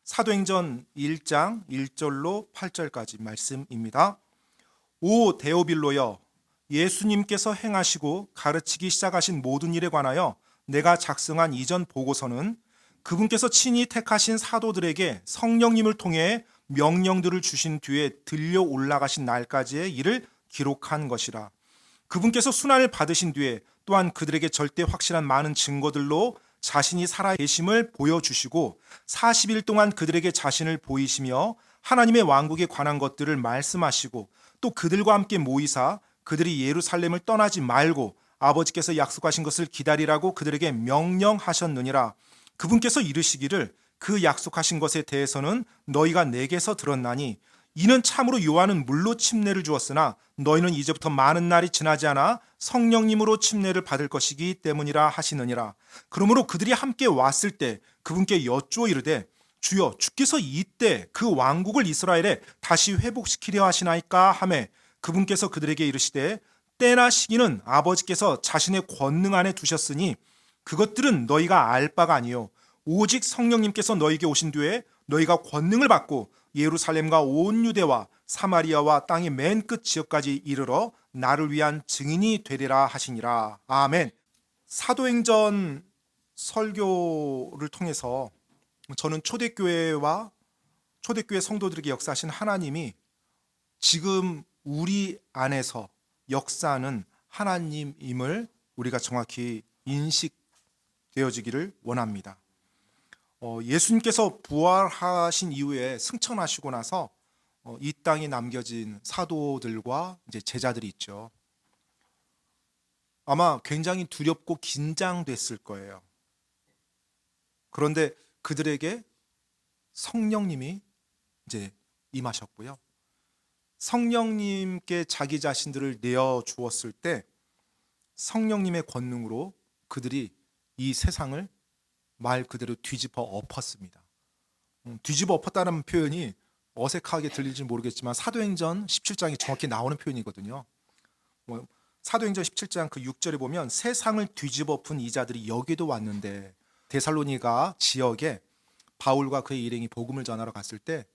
사도행전 1장 1절로 8절까지 말씀입니다. 오 데오빌로여, 예수님께서 행하시고 가르치기 시작하신 모든 일에 관하여 내가 작성한 이전 보고서는 그분께서 친히 택하신 사도들에게 성령님을 통해 명령들을 주신 뒤에 들려 올라가신 날까지의 일을 기록한 것이라. 그분께서 순환을 받으신 뒤에 또한 그들에게 절대 확실한 많은 증거들로 자신이 살아 계심을 보여주시고 40일 동안 그들에게 자신을 보이시며 하나님의 왕국에 관한 것들을 말씀하시고 또 그들과 함께 모이사 그들이 예루살렘을 떠나지 말고 아버지께서 약속하신 것을 기다리라고 그들에게 명령하셨느니라. 그분께서 이르시기를 그 약속하신 것에 대해서는 너희가 내게서 들었나니 이는 참으로 요한은 물로 침례를 주었으나 너희는 이제부터 많은 날이 지나지 않아 성령님으로 침례를 받을 것이기 때문이라 하시느니라. 그러므로 그들이 함께 왔을 때 그분께 여쭈어 이르되 주여 주께서 이때 그 왕국을 이스라엘에 다시 회복시키려 하시나이까 하매 그분께서 그들에게 이르시되 때나 시기는 아버지께서 자신의 권능 안에 두셨으니 그것들은 너희가 알 바가 아니요 오직 성령님께서 너희에게 오신 뒤에 너희가 권능을 받고 예루살렘과 온 유대와 사마리아와 땅의 맨 끝 지역까지 이르러 나를 위한 증인이 되리라 하시니라. 아멘. 사도행전 설교를 통해서 저는 초대교회와 초대교회 성도들에게 역사하신 하나님이 지금 우리 안에서 역사하는 하나님임을 우리가 정확히 인식되어지기를 원합니다. 예수님께서 부활하신 이후에 승천하시고 나서 이 땅에 남겨진 사도들과 이제 제자들이 있죠. 아마 굉장히 두렵고 긴장됐을 거예요. 그런데 그들에게 성령님이 이제 임하셨고요. 성령님께 자기 자신들을 내어 주었을 때 성령님의 권능으로 그들이 이 세상을 말 그대로 뒤집어 엎었습니다. 뒤집어 엎었다는 표현이 어색하게 들릴지 모르겠지만 사도행전 17장에 정확히 나오는 표현이거든요. 사도행전 17장 그 6절에 보면 세상을 뒤집어 엎은 이자들이 여기도 왔는데 데살로니가 지역에 바울과 그의 일행이 복음을 전하러 갔을 때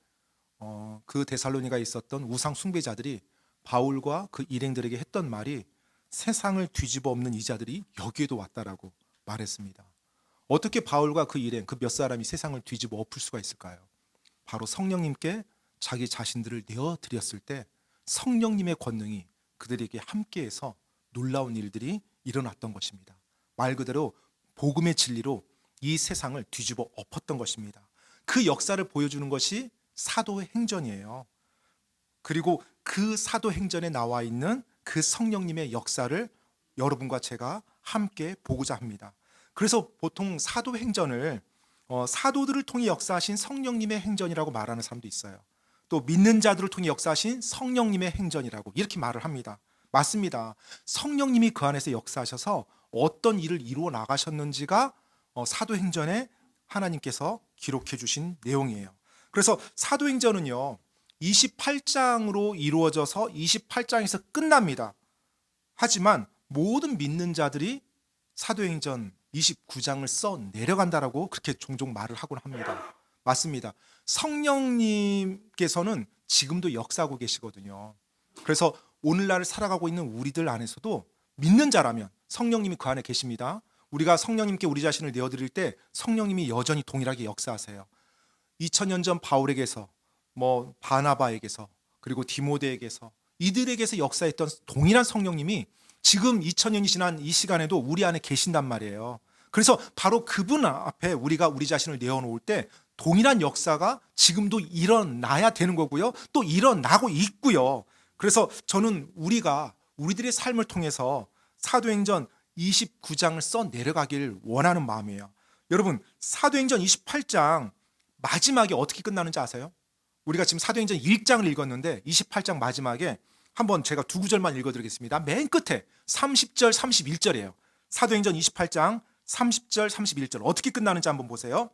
그 데살로니가에 있었던 우상 숭배자들이 바울과 그 일행들에게 했던 말이 세상을 뒤집어 엎는 이자들이 여기에도 왔다라고 말했습니다. 어떻게 바울과 그 일행, 그 몇 사람이 세상을 뒤집어 엎을 수가 있을까요? 바로 성령님께 자기 자신들을 내어드렸을 때 성령님의 권능이 그들에게 함께해서 놀라운 일들이 일어났던 것입니다. 말 그대로 복음의 진리로 이 세상을 뒤집어 엎었던 것입니다. 그 역사를 보여주는 것이 사도행전이에요. 그리고 그 사도행전에 나와 있는 그 성령님의 역사를 여러분과 제가 함께 보고자 합니다. 그래서 보통 사도행전을 사도들을 통해 역사하신 성령님의 행전이라고 말하는 사람도 있어요. 또 믿는 자들을 통해 역사하신 성령님의 행전이라고 이렇게 말을 합니다. 맞습니다. 성령님이 그 안에서 역사하셔서 어떤 일을 이루어 나가셨는지가 사도행전에 하나님께서 기록해 주신 내용이에요. 그래서 사도행전은요 28장으로 이루어져서 28장에서 끝납니다. 하지만 모든 믿는 자들이 사도행전 29장을 써 내려간다라고 그렇게 종종 말을 하곤 합니다. 맞습니다. 성령님께서는 지금도 역사하고 계시거든요. 그래서 오늘날 살아가고 있는 우리들 안에서도 믿는 자라면 성령님이 그 안에 계십니다. 우리가 성령님께 우리 자신을 내어드릴 때 성령님이 여전히 동일하게 역사하세요. 2000년 전 바울에게서 바나바에게서 그리고 디모데에게서 이들에게서 역사했던 동일한 성령님이 지금 2000년이 지난 이 시간에도 우리 안에 계신단 말이에요. 그래서 바로 그분 앞에 우리가 우리 자신을 내어놓을 때 동일한 역사가 지금도 일어나야 되는 거고요. 또 일어나고 있고요. 그래서 저는 우리들의 삶을 통해서 사도행전 29장을 써 내려가길 원하는 마음이에요. 여러분, 사도행전 28장 마지막에 어떻게 끝나는지 아세요? 우리가 지금 사도행전 1장을 읽었는데 28장 마지막에 한번 제가 두 구절만 읽어드리겠습니다. 맨 끝에 30절, 31절이에요. 사도행전 28장 30절, 31절 어떻게 끝나는지 한번 보세요.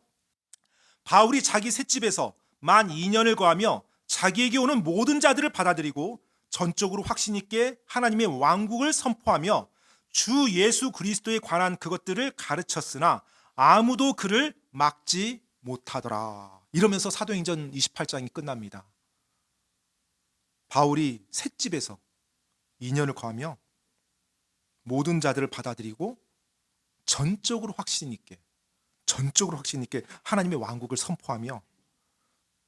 바울이 자기 셋집에서 만 2년을 거하며 자기에게 오는 모든 자들을 받아들이고 전적으로 확신 있게 하나님의 왕국을 선포하며 주 예수 그리스도에 관한 그것들을 가르쳤으나 아무도 그를 막지 못하더라. 이러면서 사도행전 28장이 끝납니다. 바울이 셋집에서 2년을 거하며 모든 자들을 받아들이고 전적으로 확신 있게 하나님의 왕국을 선포하며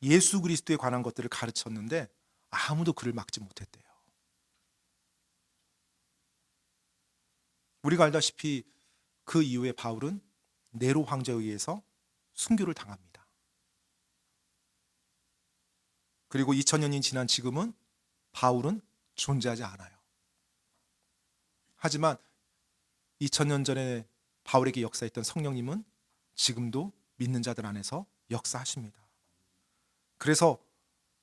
예수 그리스도에 관한 것들을 가르쳤는데 아무도 그를 막지 못했대요. 우리가 알다시피 그 이후에 바울은 네로 황제에 의해서 순교를 당합니다. 그리고 2000년이 지난 지금은 바울은 존재하지 않아요. 하지만 2000년 전에 바울에게 역사했던 성령님은 지금도 믿는 자들 안에서 역사하십니다. 그래서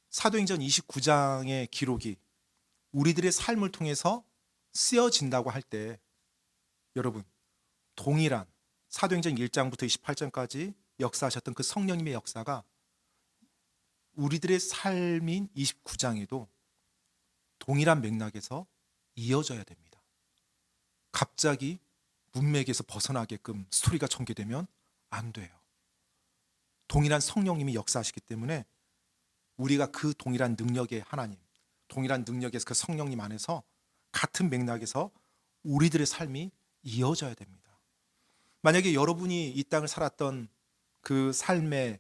사도행전 29장의 기록이 우리들의 삶을 통해서 쓰여진다고 할 때 여러분, 동일한 사도행전 1장부터 28장까지 역사하셨던 그 성령님의 역사가 우리들의 삶인 29장에도 동일한 맥락에서 이어져야 됩니다. 갑자기 문맥에서 벗어나게끔 스토리가 전개되면 안 돼요. 동일한 성령님이 역사하시기 때문에 우리가 그 동일한 능력의 하나님, 동일한 능력에서 그 성령님 안에서 같은 맥락에서 우리들의 삶이 이어져야 됩니다. 만약에 여러분이 이 땅을 살았던 그 삶의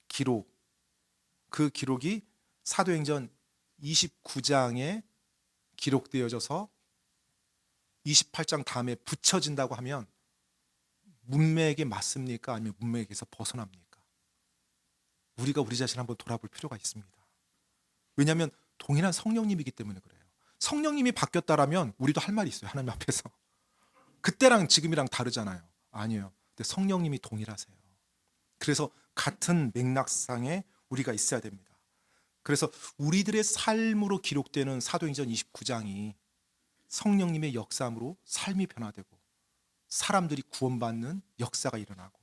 기록, 그 기록이 사도행전 29장에 기록되어져서 28장 다음에 붙여진다고 하면 문맥에 맞습니까? 아니면 문맥에서 벗어납니까? 우리가 우리 자신을 한번 돌아볼 필요가 있습니다. 왜냐하면 동일한 성령님이기 때문에 그래요. 성령님이 바뀌었다라면 우리도 할 말이 있어요. 하나님 앞에서. 그때랑 지금이랑 다르잖아요. 아니에요. 근데 성령님이 동일하세요. 그래서 같은 맥락상에 우리가 있어야 됩니다. 그래서 우리들의 삶으로 기록되는 사도행전 29장이 성령님의 역사함으로 삶이 변화되고 사람들이 구원받는 역사가 일어나고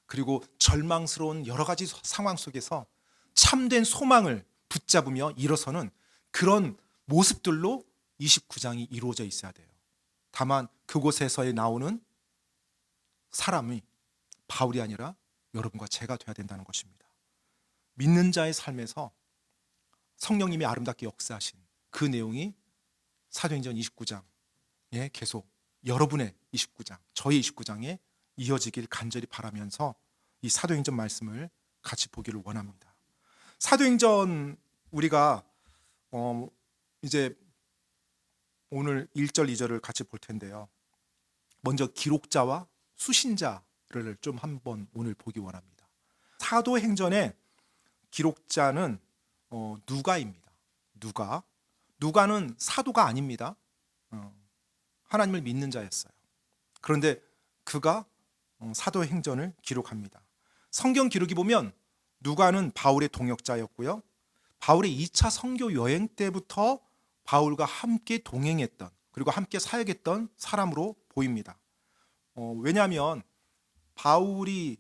그리고 절망스러운 여러 가지 상황 속에서 참된 소망을 붙잡으며 일어서는 그런 모습들로 29장이 이루어져 있어야 돼요. 다만 그곳에서 나오는 사람이 바울이 아니라 여러분과 제가 돼야 된다는 것입니다. 믿는 자의 삶에서 성령님이 아름답게 역사하신 그 내용이 사도행전 29장에 계속 여러분의 29장, 저의 29장에 이어지길 간절히 바라면서 이 사도행전 말씀을 같이 보기를 원합니다. 사도행전 우리가 이제 오늘 1절, 2절을 같이 볼 텐데요. 먼저 기록자와 수신자를 좀 한번 오늘 보기 원합니다. 사도행전의 기록자는 누가입니다. 누가는 사도가 아닙니다. 하나님을 믿는 자였어요. 그런데 그가 사도행전을 기록합니다. 성경 기록이 보면 누가는 바울의 동역자였고요. 바울의 2차 선교 여행 때부터 바울과 함께 동행했던 그리고 함께 사역했던 사람으로 보입니다. 왜냐하면 바울이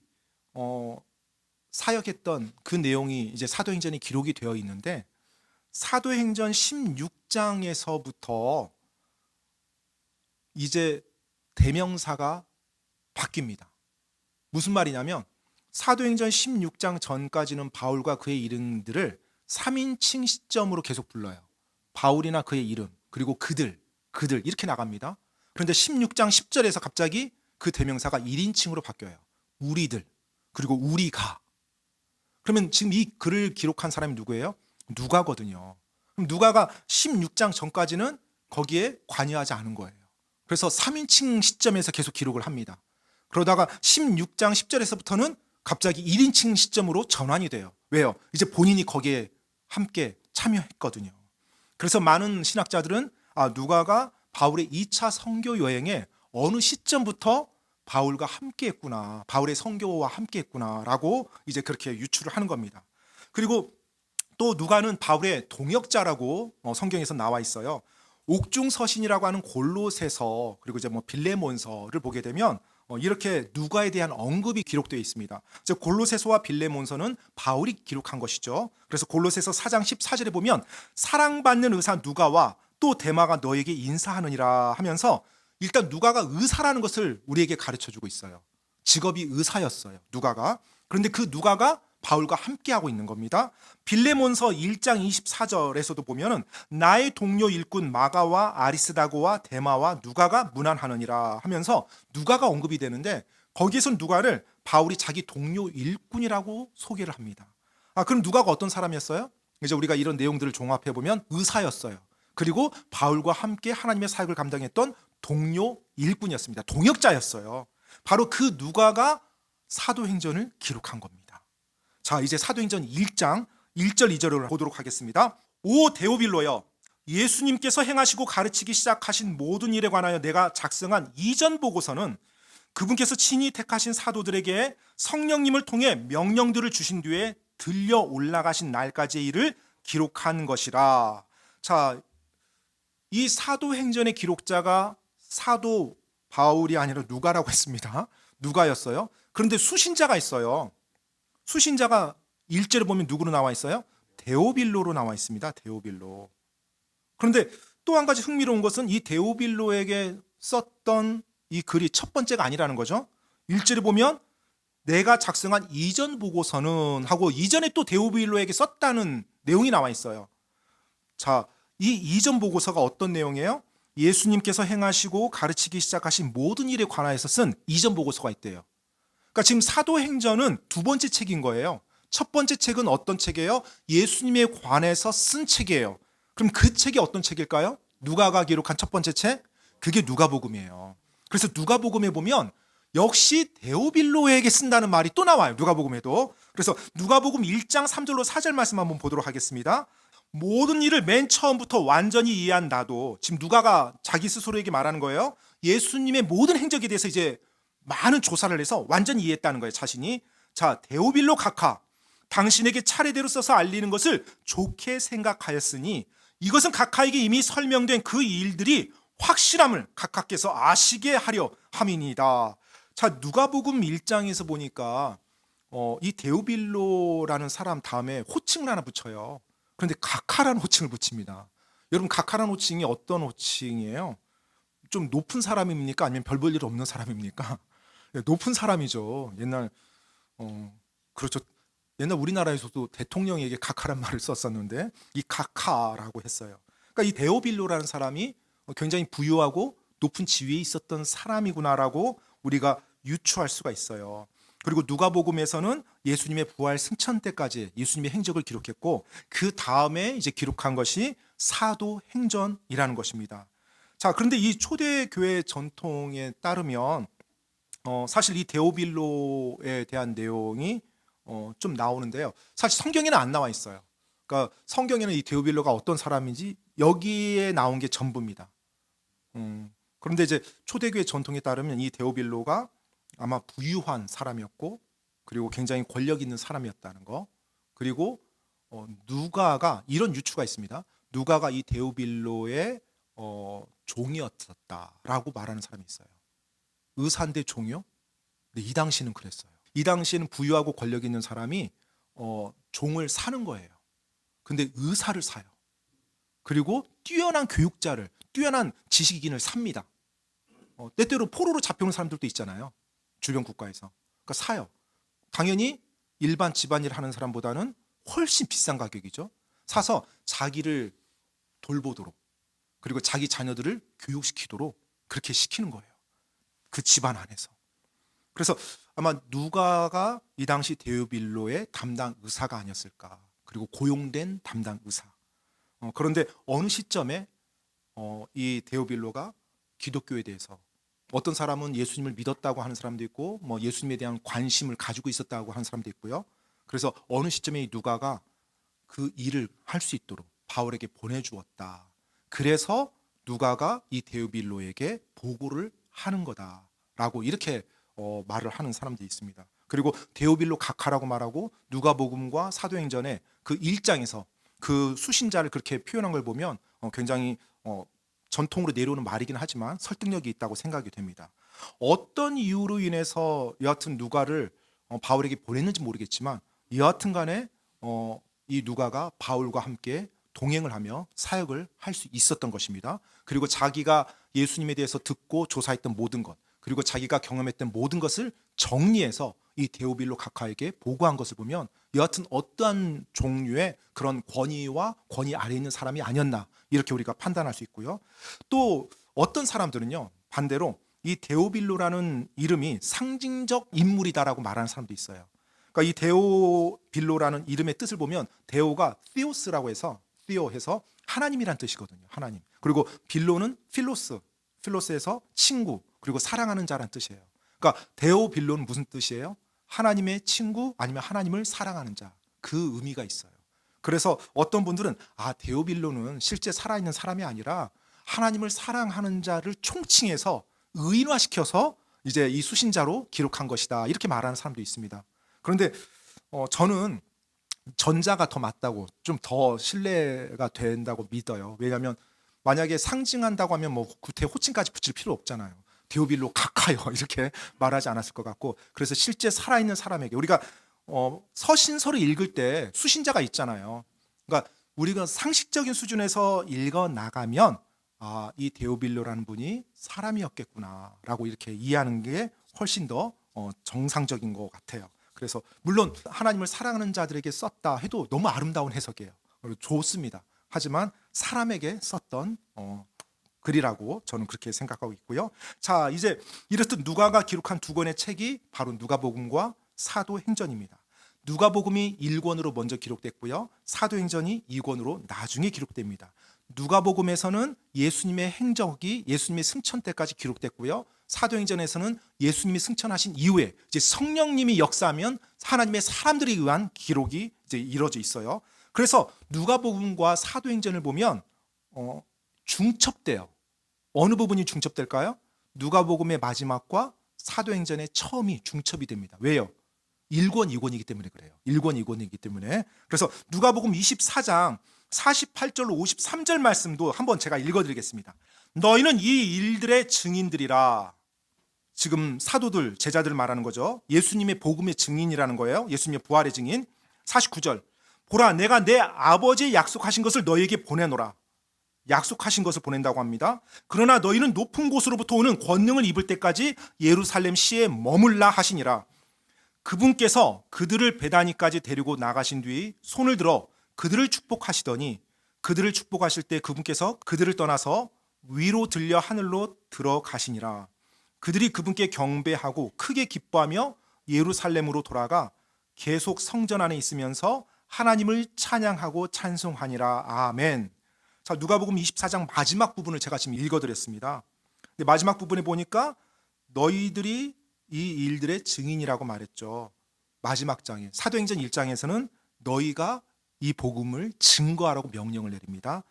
사역했던 그 내용이 이제 사도행전에 기록이 되어 있는데 사도행전 16장에서부터 이제 대명사가 바뀝니다. 무슨 말이냐면 사도행전 16장 전까지는 바울과 그의 이름들을 3인칭 시점으로 계속 불러요. 바울이나 그의 이름 그리고 그들 이렇게 나갑니다. 그런데 16장 10절에서 갑자기 그 대명사가 1인칭으로 바뀌어요. 우리들 그리고 우리가. 그러면 지금 이 글을 기록한 사람이 누구예요? 누가거든요. 그럼 누가가 16장 전까지는 거기에 관여하지 않은 거예요. 그래서 3인칭 시점에서 계속 기록을 합니다. 그러다가 16장 10절에서부터는 갑자기 1인칭 시점으로 전환이 돼요. 왜요? 이제 본인이 거기에 함께 참여했거든요. 그래서 많은 신학자들은 누가가 바울의 2차 선교 여행에 어느 시점부터 바울과 함께 했구나, 바울의 선교와 함께 했구나라고 이제 그렇게 유추를 하는 겁니다. 그리고 또 누가는 바울의 동역자라고 성경에서 나와 있어요. 옥중서신이라고 하는 골로새서 그리고 이제 빌레몬서를 보게 되면 이렇게 누가에 대한 언급이 기록되어 있습니다. 골로새서와 빌레몬서는 바울이 기록한 것이죠. 그래서 골로새서 4장 14절에 보면 사랑받는 의사 누가와 또 데마가 너에게 인사하느니라 하면서 일단 누가가 의사라는 것을 우리에게 가르쳐주고 있어요. 직업이 의사였어요, 누가가. 그런데 그 누가가 바울과 함께하고 있는 겁니다. 빌레몬서 1장 24절에서도 보면은 나의 동료 일꾼 마가와 아리스다고와 데마와 누가가 문안하느니라 하면서 누가가 언급이 되는데 거기에선 누가를 바울이 자기 동료 일꾼이라고 소개를 합니다. 그럼 누가가 어떤 사람이었어요? 이제 우리가 이런 내용들을 종합해 보면 의사였어요. 그리고 바울과 함께 하나님의 사역을 감당했던 동료 일꾼이었습니다. 동역자였어요. 바로 그 누가가 사도행전을 기록한 겁니다. 자, 이제 사도행전 1장 1절 2절을 보도록 하겠습니다. 오 데오빌로여, 예수님께서 행하시고 가르치기 시작하신 모든 일에 관하여 내가 작성한 이전 보고서는 그분께서 친히 택하신 사도들에게 성령님을 통해 명령들을 주신 뒤에 들려 올라가신 날까지의 일을 기록한 것이라. 자, 이 사도행전의 기록자가 사도 바울이 아니라 누가라고 했습니다. 누가였어요. 그런데 수신자가 있어요. 수신자가 1절에 보면 누구로 나와 있어요? 데오빌로로 나와 있습니다. 데오빌로. 그런데 또 한 가지 흥미로운 것은 이 데오빌로에게 썼던 이 글이 첫 번째가 아니라는 거죠. 1절에 보면 내가 작성한 이전 보고서는 하고 이전에 또 데오빌로에게 썼다는 내용이 나와 있어요. 자, 이 이전 보고서가 어떤 내용이에요? 예수님께서 행하시고 가르치기 시작하신 모든 일에 관하여서 쓴 이전 보고서가 있대요. 그러니까 지금 사도행전은 두 번째 책인 거예요. 첫 번째 책은 어떤 책이에요? 예수님에 관해서 쓴 책이에요. 그럼 그 책이 어떤 책일까요? 누가가 기록한 첫 번째 책? 그게 누가복음이에요. 그래서 누가복음에 보면 역시 데오빌로에게 쓴다는 말이 또 나와요. 누가복음에도. 그래서 누가복음 1장 3절로 4절 말씀 한번 보도록 하겠습니다. 모든 일을 맨 처음부터 완전히 이해한 나도, 지금 누가가 자기 스스로에게 말하는 거예요. 예수님의 모든 행적에 대해서 이제 많은 조사를 해서 완전히 이해했다는 거예요, 자신이. 자, 데오빌로 각하, 당신에게 차례대로 써서 알리는 것을 좋게 생각하였으니 이것은 각하에게 이미 설명된 그 일들이 확실함을 각하께서 아시게 하려 함이니이다. 자, 누가복음 1장에서 보니까 이 데오빌로라는 사람 다음에 호칭을 하나 붙여요. 그런데 각하라는 호칭을 붙입니다. 여러분, 각하라는 호칭이 어떤 호칭이에요? 좀 높은 사람입니까? 아니면 별 볼 일 없는 사람입니까? 높은 사람이죠. 그렇죠. 옛날 우리나라에서도 대통령에게 각하란 말을 썼었는데 이 각하라고 했어요. 그러니까 이 데오빌로라는 사람이 굉장히 부유하고 높은 지위에 있었던 사람이구나라고 우리가 유추할 수가 있어요. 그리고 누가복음에서는 예수님의 부활 승천 때까지 예수님의 행적을 기록했고 그 다음에 이제 기록한 것이 사도행전이라는 것입니다. 자, 그런데 이 초대교회 전통에 따르면 사실 이 데오빌로에 대한 내용이 좀 나오는데요. 사실 성경에는 안 나와 있어요. 그러니까 성경에는 이 데오빌로가 어떤 사람인지 여기에 나온 게 전부입니다. 그런데 이제 초대교회 전통에 따르면 이 데오빌로가 아마 부유한 사람이었고 그리고 굉장히 권력 있는 사람이었다는 거. 그리고 누가가 이런 유추가 있습니다. 누가가 이 데오빌로의 종이었다라고 말하는 사람이 있어요. 의사인데 종이요? 근데 이 당시는 그랬어요. 이 당시에는 부유하고 권력 있는 사람이 종을 사는 거예요. 근데 의사를 사요. 그리고 뛰어난 교육자를, 뛰어난 지식인을 삽니다. 때때로 포로로 잡혀오는 사람들도 있잖아요. 주변 국가에서. 그러니까 사요. 당연히 일반 집안일 하는 사람보다는 훨씬 비싼 가격이죠. 사서 자기를 돌보도록 그리고 자기 자녀들을 교육시키도록 그렇게 시키는 거예요. 그 집안 안에서. 그래서 아마 누가가 이 당시 데오빌로의 담당 의사가 아니었을까. 그리고 고용된 담당 의사. 그런데 어느 시점에 이 데오빌로가 기독교에 대해서 어떤 사람은 예수님을 믿었다고 하는 사람도 있고 뭐 예수님에 대한 관심을 가지고 있었다고 하는 사람도 있고요. 그래서 어느 시점에 이 누가가 그 일을 할 수 있도록 바울에게 보내주었다. 그래서 누가가 이 데오빌로에게 보고를 하는 거다라고 이렇게 말을 하는 사람들이 있습니다. 그리고 데오빌로 각하라고 말하고 누가복음과 사도행전의 그 1장에서 그 수신자를 그렇게 표현한 걸 보면 굉장히 전통으로 내려오는 말이긴 하지만 설득력이 있다고 생각이 됩니다. 어떤 이유로 인해서 여하튼 누가를 바울에게 보냈는지 모르겠지만 여하튼 간에 이 누가가 바울과 함께 동행을 하며 사역을 할 수 있었던 것입니다. 그리고 자기가 예수님에 대해서 듣고 조사했던 모든 것 그리고 자기가 경험했던 모든 것을 정리해서 이 데오빌로 각하에게 보고한 것을 보면 여하튼 어떠한 종류의 그런 권위와 권위 아래에 있는 사람이 아니었나 이렇게 우리가 판단할 수 있고요. 또 어떤 사람들은요, 반대로 이 데오빌로라는 이름이 상징적 인물이다라고 말하는 사람도 있어요. 그러니까 이 데오빌로라는 이름의 뜻을 보면 데오가 티오스라고 해서 티오해서 하나님이란 뜻이거든요. 하나님. 그리고 빌로는 필로스에서 친구, 그리고 사랑하는 자란 뜻이에요. 그러니까 데오빌로는 무슨 뜻이에요? 하나님의 친구 아니면 하나님을 사랑하는 자. 그 의미가 있어요. 그래서 어떤 분들은 데오빌로는 실제 살아있는 사람이 아니라 하나님을 사랑하는 자를 총칭해서 의인화시켜서 이제 이 수신자로 기록한 것이다 이렇게 말하는 사람도 있습니다. 그런데 저는 전자가 더 맞다고, 좀 더 신뢰가 된다고 믿어요. 왜냐하면 만약에 상징한다고 하면 뭐 구태 호칭까지 붙일 필요 없잖아요. 데오빌로 각하여 이렇게 말하지 않았을 것 같고, 그래서 실제 살아있는 사람에게 우리가 서신서를 읽을 때 수신자가 있잖아요. 그러니까 우리가 상식적인 수준에서 읽어 나가면 이 데오빌로라는 분이 사람이었겠구나라고 이렇게 이해하는 게 훨씬 더 정상적인 것 같아요. 그래서 물론 하나님을 사랑하는 자들에게 썼다 해도 너무 아름다운 해석이에요. 좋습니다. 하지만 사람에게 썼던 글이라고 저는 그렇게 생각하고 있고요. 자, 이제 이렇듯 누가가 기록한 두 권의 책이 바로 누가복음과 사도행전입니다. 누가복음이 1권으로 먼저 기록됐고요. 사도행전이 2권으로 나중에 기록됩니다. 누가복음에서는 예수님의 행적이 예수님의 승천 때까지 기록됐고요. 사도행전에서는 예수님이 승천하신 이후에 이제 성령님이 역사하면 하나님의 사람들에 의한 기록이 이제 이루어져 있어요. 그래서 누가복음과 사도행전을 보면 중첩돼요. 어느 부분이 중첩될까요? 누가복음의 마지막과 사도행전의 처음이 중첩이 됩니다. 왜요? 1권, 2권이기 때문에 그래요. 1권, 2권이기 때문에. 그래서 누가복음 24장 48절로 53절 말씀도 한번 제가 읽어드리겠습니다. 너희는 이 일들의 증인들이라. 지금 사도들, 제자들 말하는 거죠. 예수님의 복음의 증인이라는 거예요. 예수님의 부활의 증인. 49절. 보라, 내가 내 아버지의 약속하신 것을 너희에게 보내노라. 약속하신 것을 보낸다고 합니다. 그러나 너희는 높은 곳으로부터 오는 권능을 입을 때까지 예루살렘 시에 머물라 하시니라. 그분께서 그들을 베다니까지 데리고 나가신 뒤 손을 들어 그들을 축복하시더니, 그들을 축복하실 때 그분께서 그들을 떠나서 위로 들려 하늘로 들어가시니라. 그들이 그분께 경배하고 크게 기뻐하며 예루살렘으로 돌아가 계속 성전 안에 있으면서 하나님을 찬양하고 찬송하니라. 아멘. 자, 누가복음 24장 마지막 부분을 제가 지금 읽어드렸습니다. 근데 마지막 부분에 보니까 너희들이 이 일들의 증인이라고 말했죠. 마지막 장에, 사도행전 1장에서는 너희가 이 복음을 증거하라고 명령을 내립니다.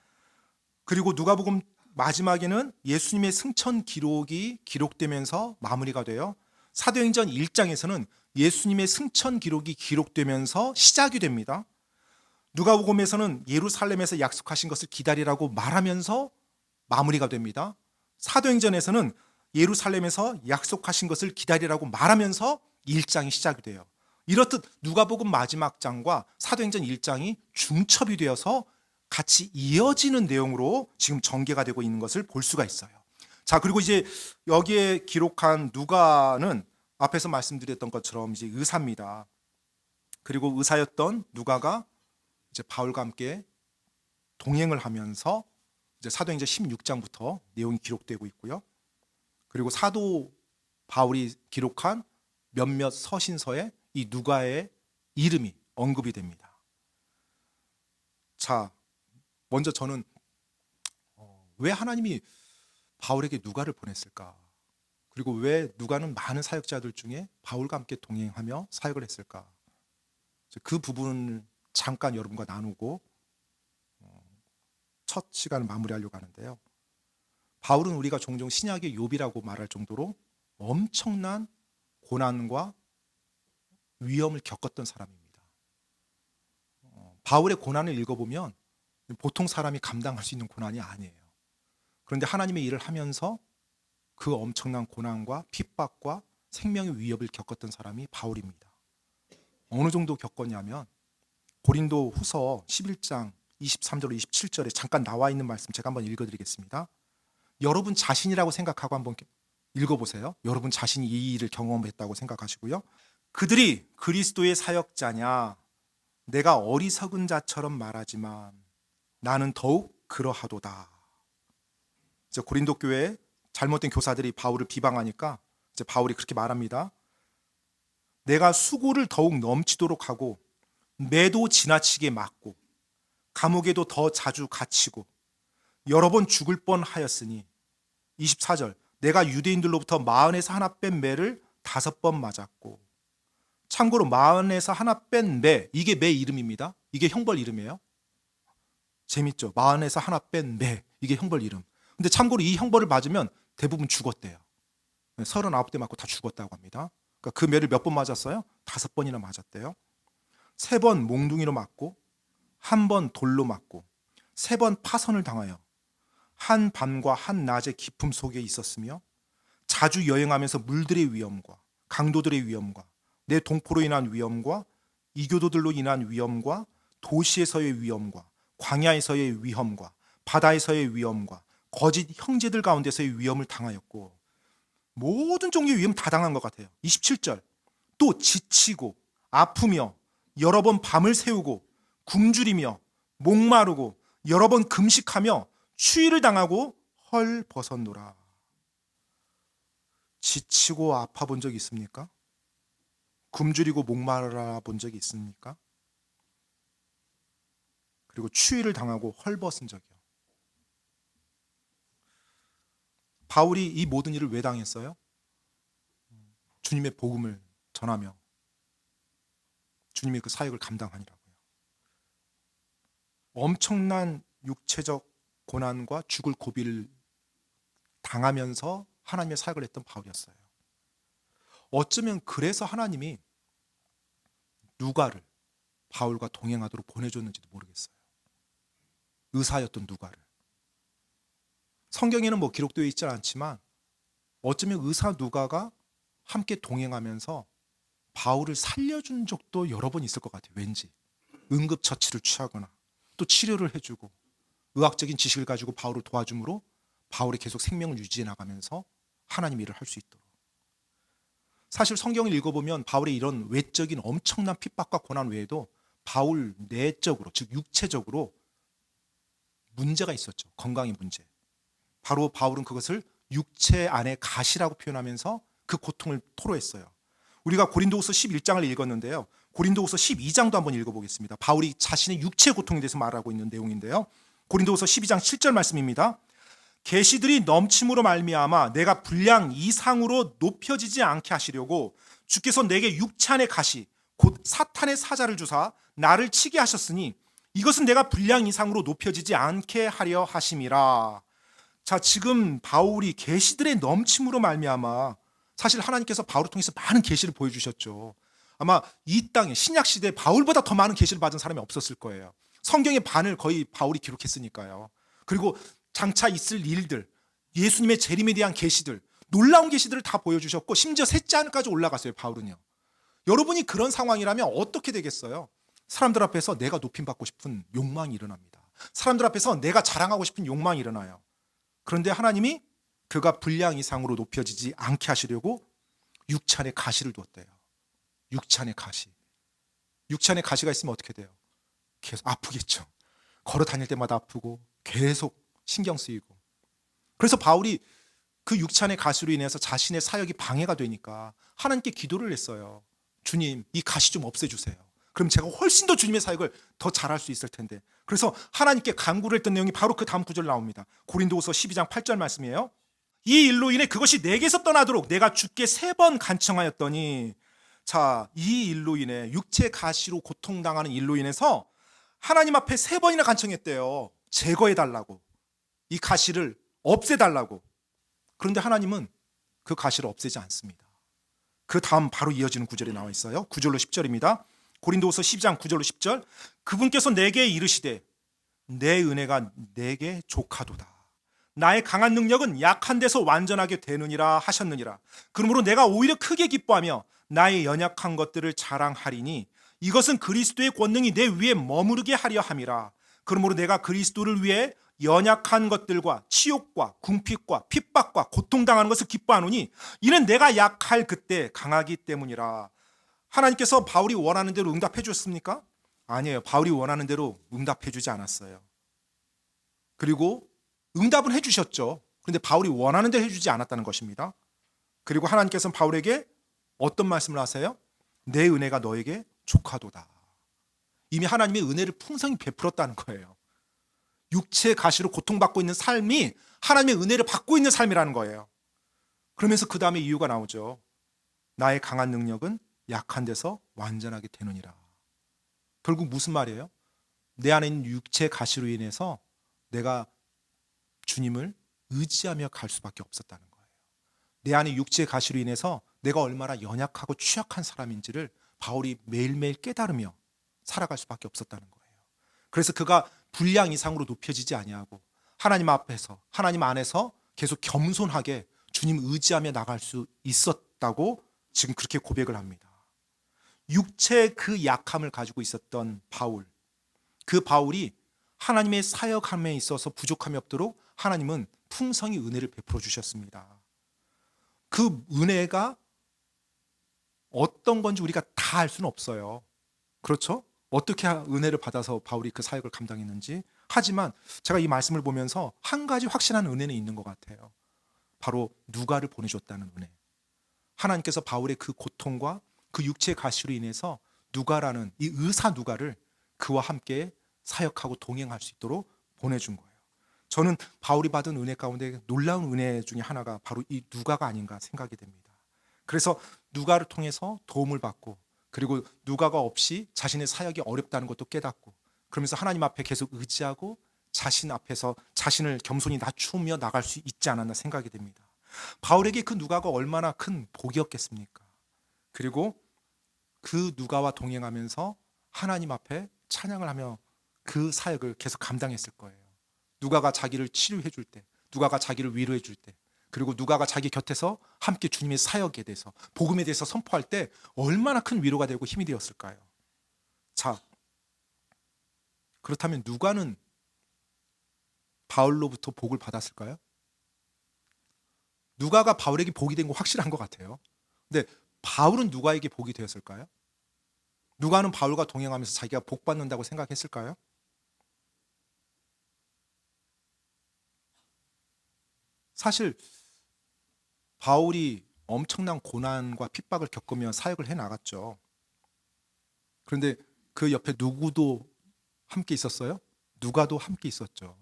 그리고 누가복음 마지막에는 예수님의 승천 기록이 기록되면서 마무리가 돼요. 사도행전 1장에서는 예수님의 승천 기록이 기록되면서 시작이 됩니다. 누가복음에서는 예루살렘에서 약속하신 것을 기다리라고 말하면서 마무리가 됩니다. 사도행전에서는 예루살렘에서 약속하신 것을 기다리라고 말하면서 1장이 시작이 돼요. 이렇듯 누가복음 마지막 장과 사도행전 1장이 중첩이 되어서 같이 이어지는 내용으로 지금 전개가 되고 있는 것을 볼 수가 있어요. 자, 그리고 이제 여기에 기록한 누가는 앞에서 말씀드렸던 것처럼 이제 의사입니다. 그리고 의사였던 누가가 이제 바울과 함께 동행을 하면서 이제 사도행전 16장부터 내용이 기록되고 있고요. 그리고 사도 바울이 기록한 몇몇 서신서에 이 누가의 이름이 언급이 됩니다. 자, 먼저 저는 왜 하나님이 바울에게 누가를 보냈을까? 그리고 왜 누가는 많은 사역자들 중에 바울과 함께 동행하며 사역을 했을까? 그 부분을 잠깐 여러분과 나누고 첫 시간을 마무리하려고 하는데요. 바울은 우리가 종종 신약의 욥이라고 말할 정도로 엄청난 고난과 위험을 겪었던 사람입니다. 바울의 고난을 읽어보면 보통 사람이 감당할 수 있는 고난이 아니에요. 그런데 하나님의 일을 하면서 그 엄청난 고난과 핍박과 생명의 위협을 겪었던 사람이 바울입니다. 어느 정도 겪었냐면 고린도 후서 11장 23절 27절에 잠깐 나와 있는 말씀 제가 한번 읽어드리겠습니다. 여러분 자신이라고 생각하고 한번 읽어보세요. 여러분 자신이 이 일을 경험했다고 생각하시고요. 그들이 그리스도의 사역자냐? 내가 어리석은 자처럼 말하지만 나는 더욱 그러하도다. 이제 고린도 교회에 잘못된 교사들이 바울을 비방하니까 이제 바울이 그렇게 말합니다. 내가 수고를 더욱 넘치도록 하고 매도 지나치게 맞고 감옥에도 더 자주 갇히고 여러 번 죽을 뻔하였으니 24절 내가 유대인들로부터 마흔에서 하나 뺀 매를 5번 맞았고 참고로 마흔에서 하나 뺀 매 이게 매 이름입니다. 이게 형벌 이름이에요. 재밌죠? 마흔에서 하나 뺀 매 이게 형벌 이름. 근데 참고로 이 형벌을 맞으면 대부분 죽었대요. 39대 맞고 다 죽었다고 합니다. 그러니까 그 매를 몇 번 맞았어요? 5번이나 맞았대요. 3번 몽둥이로 맞고 1번 돌로 맞고 3번 파선을 당하여 한 밤과 한 낮의 기품 속에 있었으며 자주 여행하면서 물들의 위험과 강도들의 위험과 내 동포로 인한 위험과 이교도들로 인한 위험과 도시에서의 위험과 광야에서의 위험과 바다에서의 위험과 거짓 형제들 가운데서의 위험을 당하였고 모든 종류의 위험 다 당한 것 같아요. 27절 또 지치고 아프며 여러 번 밤을 새우고 굶주리며 목마르고 여러 번 금식하며 추위를 당하고 헐벗었노라. 지치고 아파 본 적 있습니까? 굶주리고 목마르 본 적이 있습니까? 그리고 추위를 당하고 헐벗은 적이요. 바울이 이 모든 일을 왜 당했어요? 주님의 복음을 전하며 주님의 그 사역을 감당하니라고요. 엄청난 육체적 고난과 죽을 고비를 당하면서 하나님의 사역을 했던 바울이었어요. 어쩌면 그래서 하나님이 누가를 바울과 동행하도록 보내줬는지도 모르겠어요. 의사였던 누가를. 성경에는 뭐 기록되어 있지 않지만 어쩌면 의사 누가가 함께 동행하면서 바울을 살려준 적도 여러 번 있을 것 같아요. 왠지 응급처치를 취하거나 또 치료를 해주고 의학적인 지식을 가지고 바울을 도와줌으로 바울이 계속 생명을 유지해 나가면서 하나님 일을 할 수 있도록. 사실 성경을 읽어보면 바울의 이런 외적인 엄청난 핍박과 고난 외에도 바울 내적으로 즉 육체적으로 문제가 있었죠. 건강의 문제. 바로 바울은 그것을 육체 안의 가시라고 표현하면서 그 고통을 토로했어요. 우리가 고린도후서 11장을 읽었는데요. 고린도후서 12장도 한번 읽어보겠습니다. 바울이 자신의 육체 고통에 대해서 말하고 있는 내용인데요. 고린도후서 12장 7절 말씀입니다. 계시들이 넘침으로 말미암아 내가 분량 이상으로 높여지지 않게 하시려고 주께서 내게 육체 안의 가시 곧 사탄의 사자를 주사 나를 치게 하셨으니 이것은 내가 분량 이상으로 높여지지 않게 하려 하심이라. 자, 지금 바울이 계시들의 넘침으로 말미암아 사실 하나님께서 바울을 통해서 많은 계시를 보여주셨죠. 아마 이 땅에 신약 시대에 바울보다 더 많은 계시를 받은 사람이 없었을 거예요. 성경의 반을 거의 바울이 기록했으니까요. 그리고 장차 있을 일들, 예수님의 재림에 대한 계시들, 놀라운 계시들을 다 보여주셨고 심지어 셋째 하늘까지 올라갔어요. 바울은요. 여러분이 그런 상황이라면 어떻게 되겠어요? 사람들 앞에서 내가 높임받고 싶은 욕망이 일어납니다. 사람들 앞에서 내가 자랑하고 싶은 욕망이 일어나요. 그런데 하나님이 그가 분량 이상으로 높여지지 않게 하시려고 육체 안에 가시를 두었대요. 육체 안에 가시. 육체 안에 가시가 있으면 어떻게 돼요? 계속 아프겠죠. 걸어 다닐 때마다 아프고 계속 신경 쓰이고. 그래서 바울이 그 육체 안의 가시로 인해서 자신의 사역이 방해가 되니까 하나님께 기도를 했어요. 주님, 이 가시 좀 없애주세요. 그럼 제가 훨씬 더 주님의 사역을 더 잘할 수 있을 텐데. 그래서 하나님께 간구를 했던 내용이 바로 그 다음 구절 나옵니다. 고린도후서 12장 8절 말씀이에요. 이 일로 인해 그것이 내게서 떠나도록 내가 주께 3번 간청하였더니, 자, 이 일로 인해 육체 가시로 고통당하는 일로 인해서 하나님 앞에 3번이나 간청했대요. 제거해달라고. 이 가시를 없애달라고. 그런데 하나님은 그 가시를 없애지 않습니다. 그 다음 바로 이어지는 구절이 나와 있어요. 9절로 10절입니다. 고린도후서 12장 9절로 10절. 그분께서 내게 이르시되 내 은혜가 내게 족하도다. 나의 강한 능력은 약한 데서 완전하게 되느니라 하셨느니라. 그러므로 내가 오히려 크게 기뻐하며 나의 연약한 것들을 자랑하리니 이것은 그리스도의 권능이 내 위에 머무르게 하려 함이라. 그러므로 내가 그리스도를 위해 연약한 것들과 치욕과 궁핍과 핍박과 고통당하는 것을 기뻐하노니 이는 내가 약할 그때 강하기 때문이라. 하나님께서 바울이 원하는 대로 응답해 주셨습니까? 아니에요. 바울이 원하는 대로 응답해 주지 않았어요. 그리고 응답은 해 주셨죠. 그런데 바울이 원하는 대로 해 주지 않았다는 것입니다. 그리고 하나님께서는 바울에게 어떤 말씀을 하세요? 내 은혜가 너에게 족하도다. 이미 하나님의 은혜를 풍성히 베풀었다는 거예요. 육체의 가시로 고통받고 있는 삶이 하나님의 은혜를 받고 있는 삶이라는 거예요. 그러면서 그 다음에 이유가 나오죠. 나의 강한 능력은 약한 데서 완전하게 되느니라. 결국 무슨 말이에요? 내 안에 있는 육체의 가시로 인해서 내가 주님을 의지하며 갈 수밖에 없었다는 거예요. 내 안에 육체의 가시로 인해서 내가 얼마나 연약하고 취약한 사람인지를 바울이 매일매일 깨달으며 살아갈 수밖에 없었다는 거예요. 그래서 그가 분량 이상으로 높여지지 아니하고 하나님 앞에서, 하나님 안에서 계속 겸손하게 주님 의지하며 나갈 수 있었다고 지금 그렇게 고백을 합니다. 육체의 그 약함을 가지고 있었던 바울, 그 바울이 하나님의 사역함에 있어서 부족함이 없도록 하나님은 풍성히 은혜를 베풀어 주셨습니다. 그 은혜가 어떤 건지 우리가 다 알 수는 없어요. 그렇죠? 어떻게 은혜를 받아서 바울이 그 사역을 감당했는지. 하지만 제가 이 말씀을 보면서 한 가지 확실한 은혜는 있는 것 같아요. 바로 누가를 보내줬다는 은혜. 하나님께서 바울의 그 고통과 그 육체의 가시로 인해서 누가라는 이 의사 누가를 그와 함께 사역하고 동행할 수 있도록 보내준 거예요. 저는 바울이 받은 은혜 가운데 놀라운 은혜 중에 하나가 바로 이 누가가 아닌가 생각이 됩니다. 그래서 누가를 통해서 도움을 받고, 그리고 누가가 없이 자신의 사역이 어렵다는 것도 깨닫고, 그러면서 하나님 앞에 계속 의지하고 자신 앞에서 자신을 겸손히 낮추며 나갈 수 있지 않았나 생각이 됩니다. 바울에게 그 누가가 얼마나 큰 복이었겠습니까? 그리고 그 누가와 동행하면서 하나님 앞에 찬양을 하며 그 사역을 계속 감당했을 거예요. 누가가 자기를 치료해 줄 때, 누가가 자기를 위로해 줄 때, 그리고 누가가 자기 곁에서 함께 주님의 사역에 대해서, 복음에 대해서 선포할 때 얼마나 큰 위로가 되고 힘이 되었을까요? 자, 그렇다면 누가는 바울로부터 복을 받았을까요? 누가가 바울에게 복이 된 거 확실한 것 같아요. 근데 바울은 누가에게 복이 되었을까요? 누가는 바울과 동행하면서 자기가 복 받는다고 생각했을까요? 사실 바울이 엄청난 고난과 핍박을 겪으며 사역을 해 나갔죠. 그런데 그 옆에 누구도 함께 있었어요? 누가도 함께 있었죠.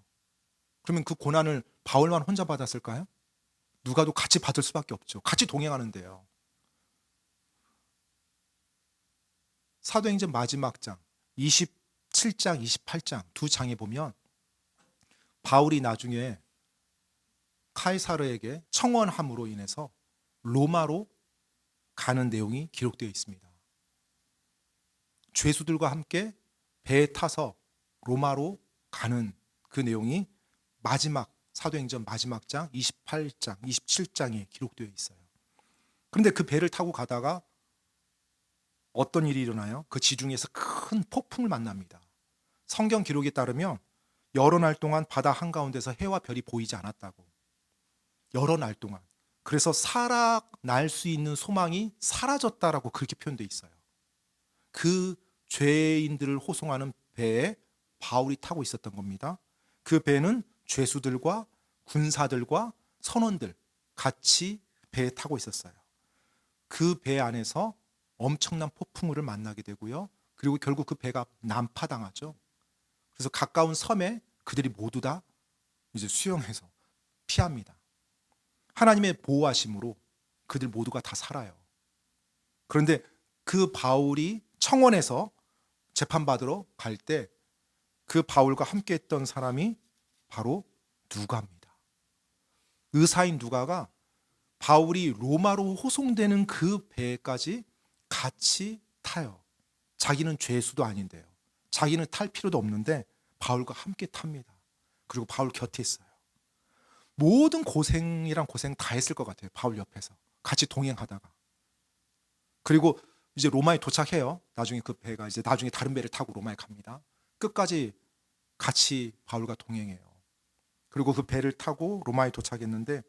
그러면 그 고난을 바울만 혼자 받았을까요? 누가도 같이 받을 수밖에 없죠. 같이 동행하는데요. 사도행전 마지막 장 27장, 28장 두 장에 보면 바울이 나중에 카이사르에게 청원함으로 인해서 로마로 가는 내용이 기록되어 있습니다. 죄수들과 함께 배에 타서 로마로 가는 그 내용이 마지막 사도행전 마지막 장 28장, 27장에 기록되어 있어요. 그런데 그 배를 타고 가다가 어떤 일이 일어나요? 그 지중해에서 큰 폭풍을 만납니다. 성경 기록에 따르면 여러 날 동안 바다 한가운데서 해와 별이 보이지 않았다고. 여러 날 동안. 그래서 살아날 수 있는 소망이 사라졌다라고 그렇게 표현되어 있어요. 그 죄인들을 호송하는 배에 바울이 타고 있었던 겁니다. 그 배는 죄수들과 군사들과 선원들 같이 배에 타고 있었어요. 그 배 안에서 엄청난 폭풍우를 만나게 되고요. 그리고 결국 그 배가 난파당하죠. 그래서 가까운 섬에 그들이 모두 다 이제 수영해서 피합니다. 하나님의 보호하심으로 그들 모두가 다 살아요. 그런데 그 바울이 청원에서 재판받으러 갈 때 그 바울과 함께 했던 사람이 바로 누가입니다. 의사인 누가가 바울이 로마로 호송되는 그 배까지 같이 타요. 자기는 죄수도 아닌데요. 자기는 탈 필요도 없는데 바울과 함께 탑니다. 그리고 바울 곁에 있어요. 모든 고생이란 고생 다 했을 것 같아요. 바울 옆에서 같이 동행하다가. 그리고 이제 로마에 도착해요. 나중에 그 배가 이제 나중에 다른 배를 타고 로마에 갑니다. 끝까지 같이 바울과 동행해요. 그리고 그 배를 타고 로마에 도착했는데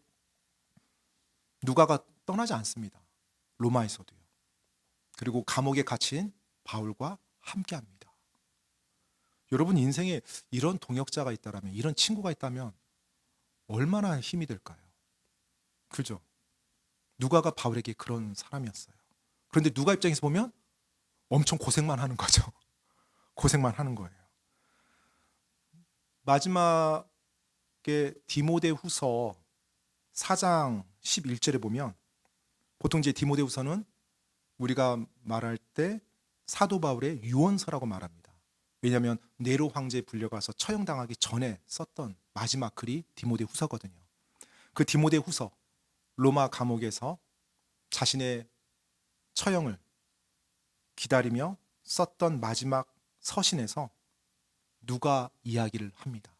누가가 떠나지 않습니다. 로마에서도요. 그리고 감옥에 갇힌 바울과 함께합니다. 여러분 인생에 이런 동역자가 있다면, 이런 친구가 있다면 얼마나 힘이 될까요? 그죠? 누가가 바울에게 그런 사람이었어요. 그런데 누가 입장에서 보면 엄청 고생만 하는 거죠. 고생만 하는 거예요. 마지막에 디모데후서 4장 11절에 보면 보통 이제 디모데후서는 우리가 말할 때 사도 바울의 유언서라고 말합니다. 왜냐하면 네로 황제에 불려가서 처형당하기 전에 썼던 마지막 글이 디모데후서거든요. 그 디모데후서 로마 감옥에서 자신의 처형을 기다리며 썼던 마지막 서신에서 누가 이야기를 합니다.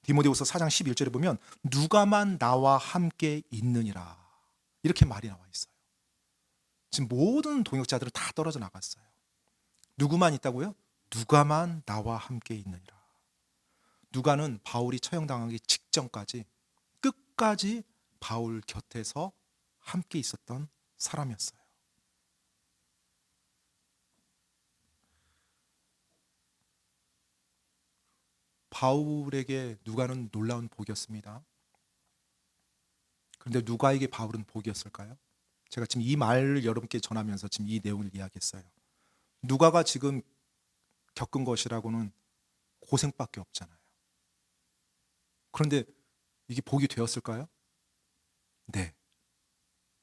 디모데후서 4장 11절에 보면 누가만 나와 함께 있느니라 이렇게 말이 나와 있어요. 지금 모든 동역자들은 다 떨어져 나갔어요. 누구만 있다고요? 누가만 나와 함께 있느니라. 누가는 바울이 처형당하기 직전까지 끝까지 바울 곁에서 함께 있었던 사람이었어요. 바울에게 누가는 놀라운 복이었습니다. 그런데 누가에게 바울은 복이었을까요? 제가 지금 이 말을 여러분께 전하면서 지금 이 내용을 이야기했어요. 누가가 지금 겪은 것이라고는 고생밖에 없잖아요. 그런데 이게 복이 되었을까요? 네,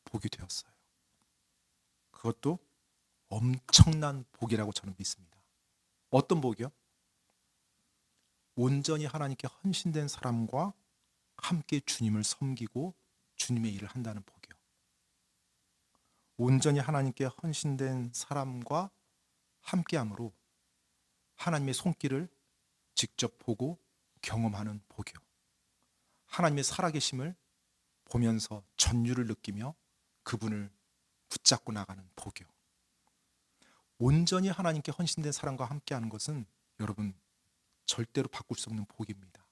복이 되었어요. 그것도 엄청난 복이라고 저는 믿습니다. 어떤 복이요? 온전히 하나님께 헌신된 사람과 함께 주님을 섬기고 주님의 일을 한다는 복이요. 온전히 하나님께 헌신된 사람과 함께함으로 하나님의 손길을 직접 보고 경험하는 복이요. 하나님의 살아계심을 보면서 전율을 느끼며 그분을 붙잡고 나가는 복이요. 온전히 하나님께 헌신된 사람과 함께하는 것은 여러분 절대로 바꿀 수 없는 복입니다.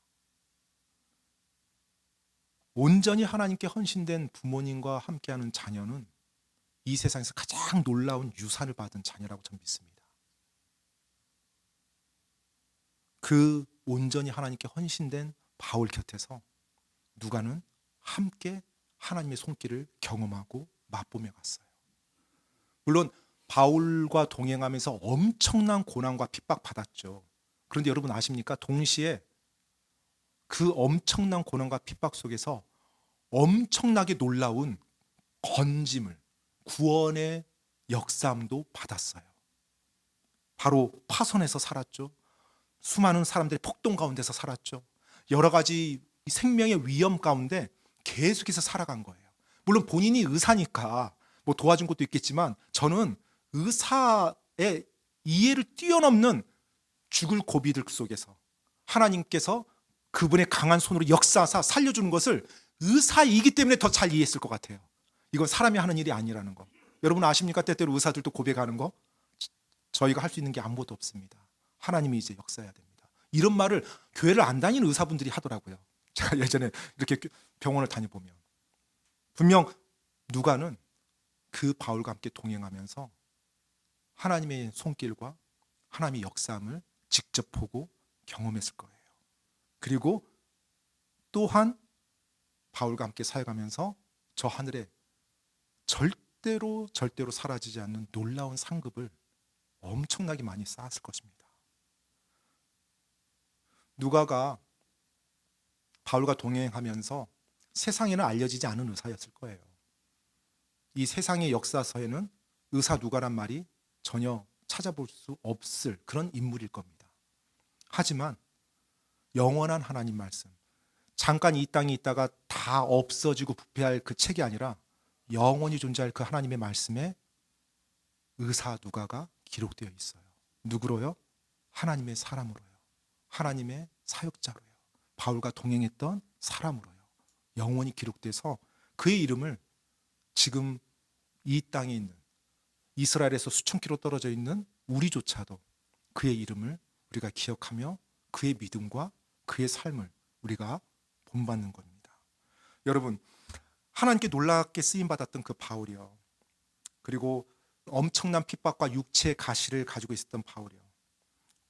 온전히 하나님께 헌신된 부모님과 함께하는 자녀는 이 세상에서 가장 놀라운 유산을 받은 자녀라고 저는 믿습니다. 그 온전히 하나님께 헌신된 바울 곁에서 누가는 함께 하나님의 손길을 경험하고 맛보며 갔어요. 물론 바울과 동행하면서 엄청난 고난과 핍박 받았죠. 그런데 여러분 아십니까? 동시에 그 엄청난 고난과 핍박 속에서 엄청나게 놀라운 건짐을, 구원의 역사함도 받았어요. 바로 파선에서 살았죠. 수많은 사람들이 폭동 가운데서 살았죠. 여러 가지 생명의 위험 가운데 계속해서 살아간 거예요. 물론 본인이 의사니까 뭐 도와준 것도 있겠지만 저는 의사의 이해를 뛰어넘는 죽을 고비들 속에서 하나님께서 그분의 강한 손으로 역사하사 살려주는 것을 의사이기 때문에 더 잘 이해했을 것 같아요. 이건 사람이 하는 일이 아니라는 거. 여러분 아십니까? 때때로 의사들도 고백하는 거. 저희가 할 수 있는 게 아무것도 없습니다. 하나님이 이제 역사해야 됩니다. 이런 말을 교회를 안 다니는 의사분들이 하더라고요. 제가 예전에 이렇게 병원을 다녀보면 분명 누가는 그 바울과 함께 동행하면서 하나님의 손길과 하나님의 역사함을 직접 보고 경험했을 거예요. 그리고 또한 바울과 함께 살아가면서 저 하늘에 절대로 사라지지 않는 놀라운 상급을 엄청나게 많이 쌓았을 것입니다. 누가가 바울과 동행하면서 세상에는 알려지지 않은 의사였을 거예요. 이 세상의 역사서에는 의사 누가란 말이 전혀 찾아볼 수 없을 그런 인물일 겁니다. 하지만 영원한 하나님 말씀, 잠깐 이 땅에 있다가 다 없어지고 부패할 그 책이 아니라 영원히 존재할 그 하나님의 말씀에 의사 누가가 기록되어 있어요. 누구로요? 하나님의 사람으로요. 하나님의 사역자로요. 바울과 동행했던 사람으로요. 영원히 기록돼서 그의 이름을 지금 이 땅에 있는 이스라엘에서 수천 킬로 떨어져 있는 우리조차도 그의 이름을 우리가 기억하며 그의 믿음과 그의 삶을 우리가 본받는 겁니다. 여러분 하나님께 놀랍게 쓰임받았던 그 바울이요. 그리고 엄청난 핍박과 육체의 가시를 가지고 있었던 바울이요.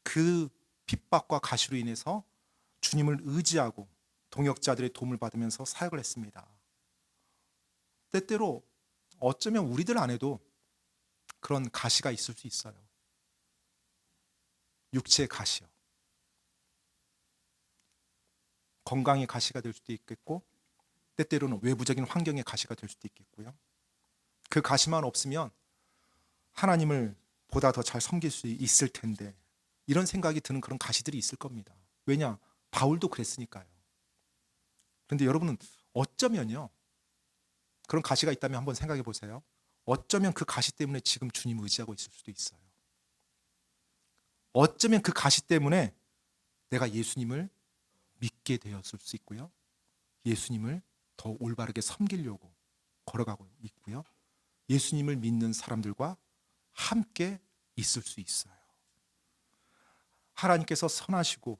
그 핍박과 가시로 인해서 주님을 의지하고 동역자들의 도움을 받으면서 사역을 했습니다. 때때로 어쩌면 우리들 안에도 그런 가시가 있을 수 있어요. 육체의 가시요. 건강의 가시가 될 수도 있겠고, 때때로는 외부적인 환경의 가시가 될 수도 있겠고요. 그 가시만 없으면 하나님을 보다 더 잘 섬길 수 있을 텐데, 이런 생각이 드는 그런 가시들이 있을 겁니다. 왜냐? 바울도 그랬으니까요. 그런데 여러분은 어쩌면요, 그런 가시가 있다면 한번 생각해 보세요. 어쩌면 그 가시 때문에 지금 주님 의지하고 있을 수도 있어요. 어쩌면 그 가시 때문에 내가 예수님을 믿게 되었을 수 있고요. 예수님을 더 올바르게 섬기려고 걸어가고 있고요. 예수님을 믿는 사람들과 함께 있을 수 있어요. 하나님께서 선하시고,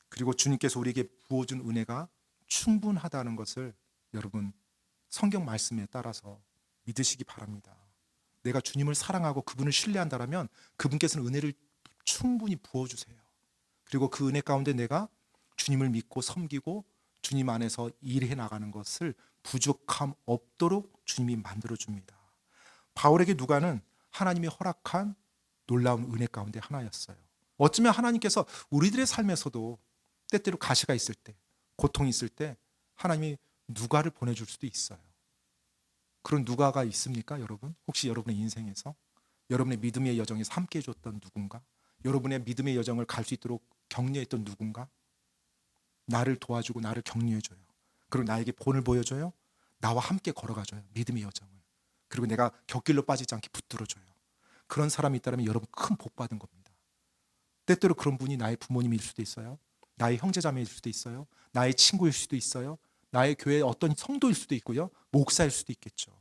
그리고 주님께서 우리에게 부어준 은혜가 충분하다는 것을 여러분 성경 말씀에 따라서 믿으시기 바랍니다. 내가 주님을 사랑하고 그분을 신뢰한다면 그분께서는 은혜를 충분히 부어주세요. 그리고 그 은혜 가운데 내가 주님을 믿고 섬기고 주님 안에서 일해 나가는 것을 부족함 없도록 주님이 만들어줍니다. 바울에게 누가는 하나님이 허락한 놀라운 은혜 가운데 하나였어요. 어쩌면 하나님께서 우리들의 삶에서도 때때로 가시가 있을 때, 고통이 있을 때 하나님이 누가를 보내줄 수도 있어요. 그런 누가가 있습니까, 여러분? 혹시 여러분의 인생에서 여러분의 믿음의 여정에서 함께 해줬던 누군가, 여러분의 믿음의 여정을 갈 수 있도록 격려했던 누군가, 나를 도와주고 나를 격려해줘요. 그리고 나에게 본을 보여줘요. 나와 함께 걸어가줘요, 믿음의 여정을. 그리고 내가 곁길로 빠지지 않게 붙들어줘요. 그런 사람이 있다면 여러분 큰 복 받은 겁니다. 때때로 그런 분이 나의 부모님일 수도 있어요. 나의 형제자매일 수도 있어요. 나의 친구일 수도 있어요. 나의 교회의 어떤 성도일 수도 있고요. 목사일 수도 있겠죠.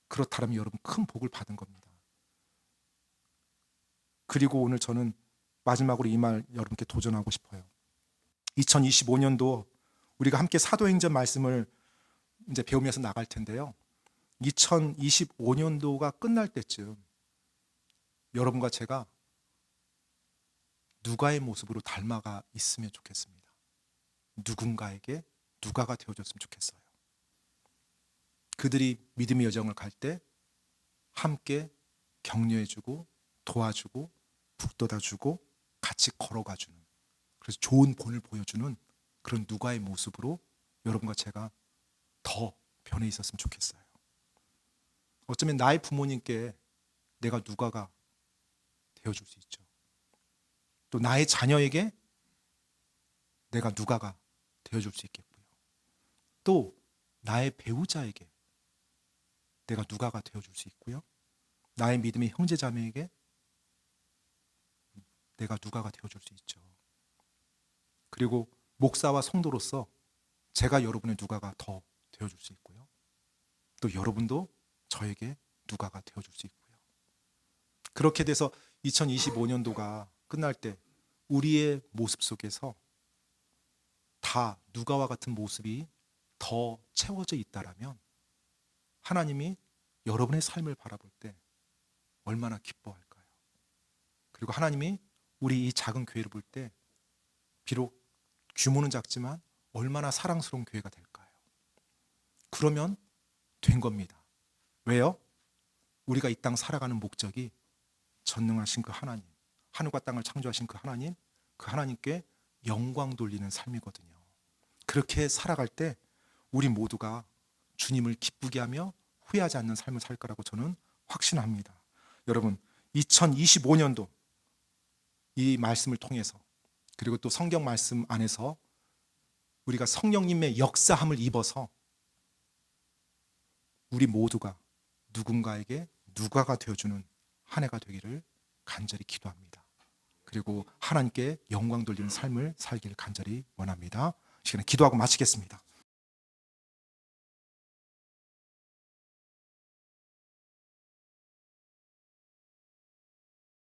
그렇다면 여러분 큰 복을 받은 겁니다. 그리고 오늘 저는 마지막으로 이 말 여러분께 도전하고 싶어요. 2025년도 우리가 함께 사도행전 말씀을 이제 배우면서 나갈 텐데요. 2025년도가 끝날 때쯤 여러분과 제가 누가의 모습으로 닮아가 있으면 좋겠습니다. 누군가에게 누가가 되어줬으면 좋겠어요. 그들이 믿음의 여정을 갈 때 함께 격려해주고 도와주고 북돋아주고 같이 걸어가주는, 그래서 좋은 본을 보여주는 그런 누가의 모습으로 여러분과 제가 더 변해 있었으면 좋겠어요. 어쩌면 나의 부모님께 내가 누가가 되어줄 수 있죠. 또 나의 자녀에게 내가 누가가 되어줄 수 있겠고요. 또 나의 배우자에게 내가 누가가 되어줄 수 있고요. 나의 믿음의 형제자매에게 내가 누가가 되어줄 수 있죠. 그리고 목사와 성도로서 제가 여러분의 누가가 더 되어줄 수 있고요. 또 여러분도 저에게 누가가 되어줄 수 있고요. 그렇게 돼서 2025년도가 끝날 때 우리의 모습 속에서 다 누가와 같은 모습이 더 채워져 있다라면 하나님이 여러분의 삶을 바라볼 때 얼마나 기뻐할까요? 그리고 하나님이 우리 이 작은 교회를 볼 때 비록 규모는 작지만 얼마나 사랑스러운 교회가 될까요? 그러면 된 겁니다. 왜요? 우리가 이 땅 살아가는 목적이 전능하신 그 하나님, 하늘과 땅을 창조하신 그 하나님께 영광 돌리는 삶이거든요. 그렇게 살아갈 때 우리 모두가 주님을 기쁘게 하며 후회하지 않는 삶을 살 거라고 저는 확신합니다. 여러분, 2025년도 이 말씀을 통해서, 그리고 또 성경 말씀 안에서 우리가 성령님의 역사함을 입어서 우리 모두가 누군가에게 누가가 되어주는 한 해가 되기를 간절히 기도합니다. 그리고 하나님께 영광 돌리는 삶을 살기를 간절히 원합니다. 이 시간에 기도하고 마치겠습니다.